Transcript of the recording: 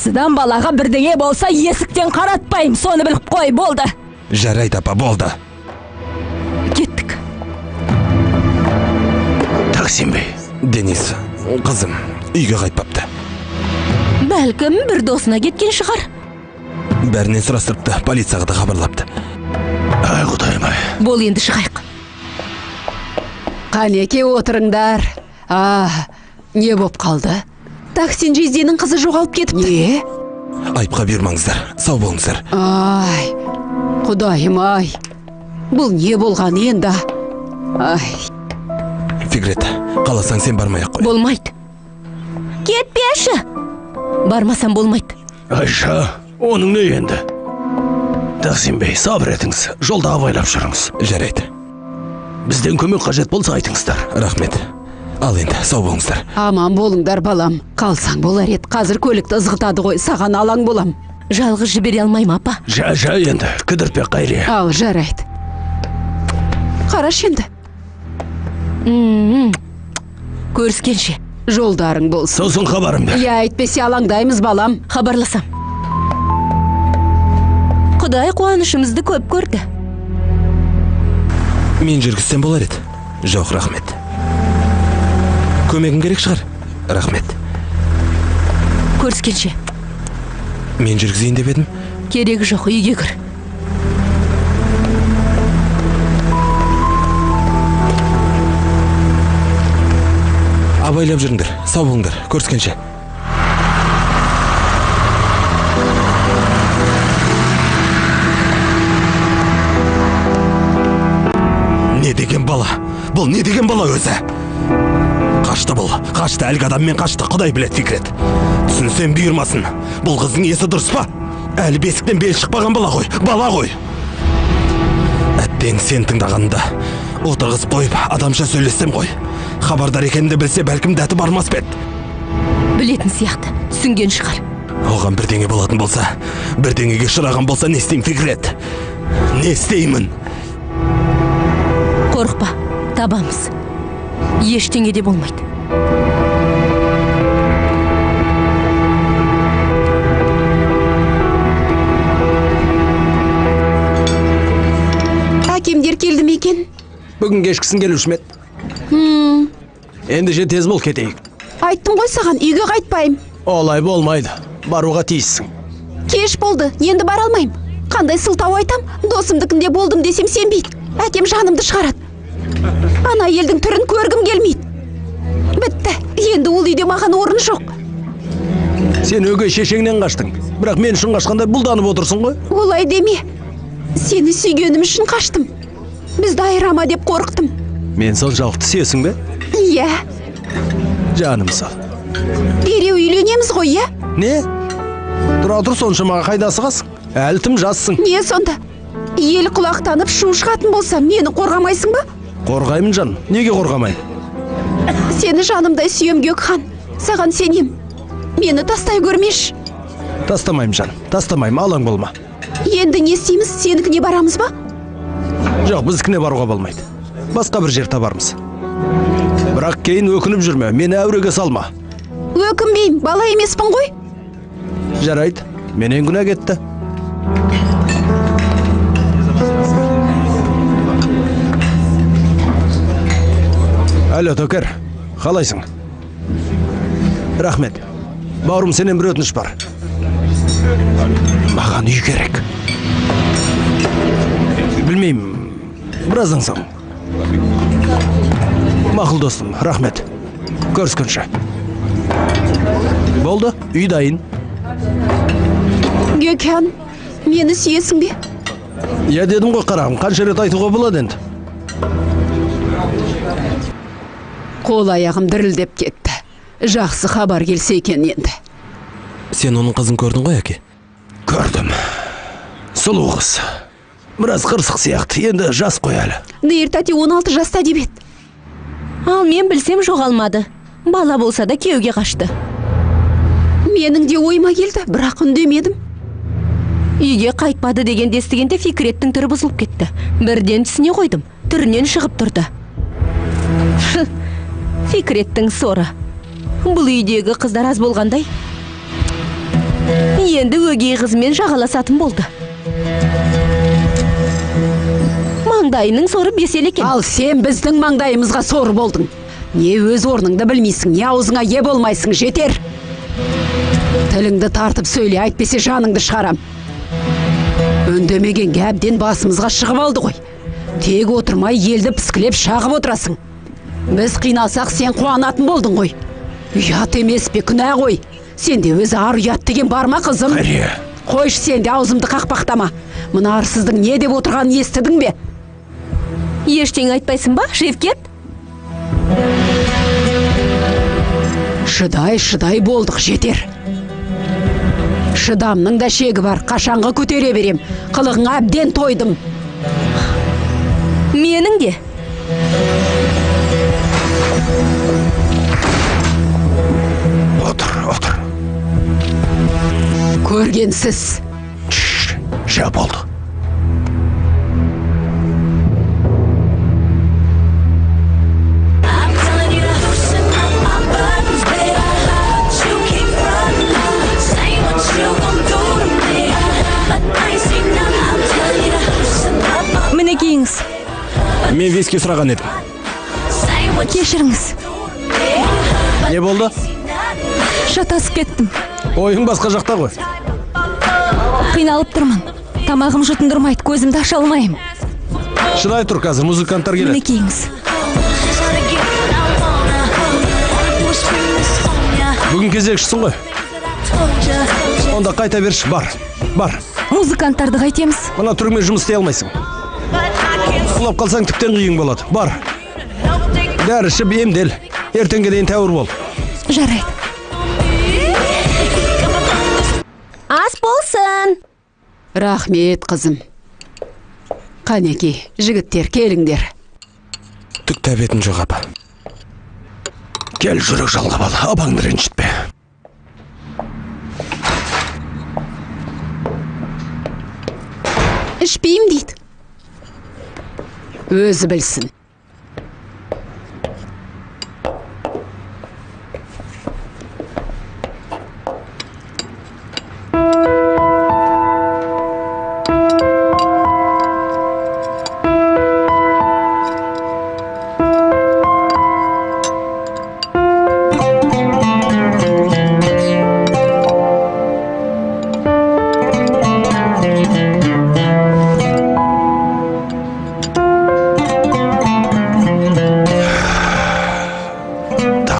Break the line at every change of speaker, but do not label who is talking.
Сыдан балаға бірдеңе болса есіктен қаратпайым, соны біліп қой, болды.
Жарайды апа, болды.
Кеттік.
Таксим бей.
Денис, қызым, үйге қайтпапты.
Бәлкім бір досына кеткен шығар.
Бәрінен сұрастырыпты, полицияға да хабарлапты.
Ай, құдайым-ай.
Бол енді шығайық.
Қанеке отырыңдар. Не боп қалды?
Таксин жезденің қызы жоғалып кетіпті.
Не?
Айыпқа бермаңыздар, сау болыңыздар.
Ай, құдайым-ай. Бұл не болған енді? Ай.
Фигрет, қаласаң сен бармай-ақ қой.
Болмайды. Кетпеші. Бармасам болмайды.
Айша, оның не енді? Таксим бей, сабыр етіңіз, жолда абайлап жүріңіз.
Жарайды.
Бізден көмек қажет болса айтыңыздар.
Рахмет. Ал енді, сау болыңыздар.
Аман болыңдар, балам. Қалсаң болар ет. Қазір көлікті ызғытады ғой, саған алаң болам.
Жалғыз жібере алмайым, апа.
Жа енді, кідірпе қайрия.
Ал, жарайды. Қараш енді.
Көріскенше.
Жолдарың болсын.
Сосын хабарым бер.
Я әйтпесе алаңдаймыз, балам.
Хабарласам. Құдай қуанышымызды көп көрді.
Мен жүргізсем болар еді. Жоқ, рахмет. Көмегің керек шығар. Рахмет.
Көріскенше.
Мен жүргізейін деп едім.
Керегі жоқ, үйге кір.
Абайлап жүріңдер, сау болыңдар, көріскенше. Не деген бала? Бұл не деген бала өзі? Қашты бұл, қашты, әлгі адаммен қашты, құдай білет, Фикрет. Түсінсем бұйырмасын, бұл қыздың есі дұрыс па? Әлі бесіктен бел шықпаған бала ғой. Әттең сен тыңдағанда, отырғызып қойып, адамша сөйлесем ғой. Хабардар екенімді білсе, бәлкім дәті бармас бет.
Білетін сияқты, түсінген шығар.
Оған бірдеңе болатын болса, бірдеңеге шыраған болса, не істеймін, Фикрет? Не істеймін?
Қорықпа, табамыз. Ештеңе де болмайды.
Әкемдер келді ме екен?
Бүгін кешкісін келуші мед. Ендеше тез бол кетейік.
Айттым ғой саған, үйге қайтпайым.
Олай болмайды. Баруға тиіссің.
Кеш болды, енді бара алмайым. Қандай сылтау айтам? Досымдыкінде болдым десем сенбейді. Әкем жанымды шығарады. Ана елдің түрін көргім келмейді. Бітті, енді ол үйде маған орын жоқ.
Сен өгей шешеңнен қаштың. Бірақ мен үшін қашқандай бұлданып отырсың ғой.
Олай деме. Сені сүйгенім үшін қаштым. Бізді айырама деп қорықтым.
Мен соншалықты сүйесің бе?
Иә.
Жаным сал.
Дереу үйленеміз ғой, иә?
Не? Тұра тұр, соншамаға қайда асығасың? Әлі тым жассың.
Не сонда? Ел құлақтанып шу шығатын болса, мені қорғамайсың ба?
Қорғаймын жан. Неге қорғамайын?
Сені жанымдай сүйем, Гөкхан. Саған сенем. Мені тастай көрмеш.
Тастамайым жан. Тастамайым, алаң болма.
Енді не істейміз? Сенікіне барамыз ба?
Жоқ, біздікіне баруға болмайды. Басқа бір жер табармыз. Бірақ кейін өкініп жүрме, мені әуреге салма.
Өкінбейм, бала емеспін ғой.
Жарайды, менен күнә кетті. Алло, Токер, қалайсың? Рахмет. Бауырым, сенен бір өтініш бар. Маған үй керек. Білмеймін, біраздан соң. Мақұл достым, рахмет. Көріскенше. Болды, үй дайын.
Гөкхан, мені сүйесің бе?
Я дедім ғой қарағым, қанша рет айтуға болады енді.
Қол аяғым дірілдеп кетті. Жақсы хабар келсе екен енді.
Сен оның қызын көрдің ғой, әке?
Көрдім. Сұлу қыз. Біраз қырсық сияқты, енді жас қой әлі.
Нейір тәте 16 жаста деп еді.
Ал мен білсем жоғалмады. Бала болса да күйеуге қашты.
Менің де ойыма келді, бірақ үндемедім.
Үйге қайтпады дегенде естігенде Фикреттің түрі бұзылып кетті. Бірден түсіне қойдым, түрінен шығып тұрды. Фикреттің соры. Бұл үйдегі қыздар аз болғандай. Енді өгей қызмен жағаласатын болды. Маңдайының соры бесел екен.
Ал сен біздің маңдайымызға сор болдың. Не өз орныңды білмейсің, не аузыңа ие болмайсың, жетер. Тіліңді тартып сөйле, айтпесе жаныңды шығарам. Үндемегенге әбден басымызға шығып алды ғой. Тек отырмай елді піскілеп шағып отырасың. Біз қинасақ сен қуанатын болдың ғой. Ұят емес пе, күнә ғой. Сенде өзі ар ұят деген бар ма, қызым?
Қария.
Қойш, сенде аузымды қақпақтама. Мына арсыздың не деп отырғанын естідің бе?
Ештеңе айтпайсың ба, Шевкет?
Шыдай болдық, жетер. Шыдамның да шегі бар, қашанғы көтере берем. Қылығыңа әбден тойдым.
Менің де.
Отыр.
Көргенсіз.
Жа болды.
I'm telling you to loosen up my buttons, baby. But you keep running, say what you gon' do to me. But I ain't seen none. I'm telling you to loosen up my
Міне кейіңіз.
Мен виски сұраған едім.
say what you
Кешіріңіз.
Не болды?
Шатасып кеттім.
Ойың басқа жақта ғой.
Қиналып тұрмын. Тамағым жұтындырмайды, көзімді аша алмайым.
Шыдай тұр, қазір музыканттар келеді.
Міне кейіңіз.
wanna get what I wanna. Whispering this on ya.
Бүгін кезекшісің ғой.
Told ya.
Онда қайта берші, бар.
Музыканттарды қайтеміз.
Мына түрме жұмыс істей алмайсың.
But I can't
Құлап қалсаң тіптен қиын болады. Бар.
no think
Дәрі ішіп емдел. Ертеңге дейін тәуір бол.
Жарайды. Ас болсын.
Рахмет, қызым. Қанеки, жігіттер, келіңдер.
Түк тәбетін жоқ, апа.
Кел, жүрек жалғап ал, абаңды ренжітпе.
Ішпейім дейді. Өзі білсін.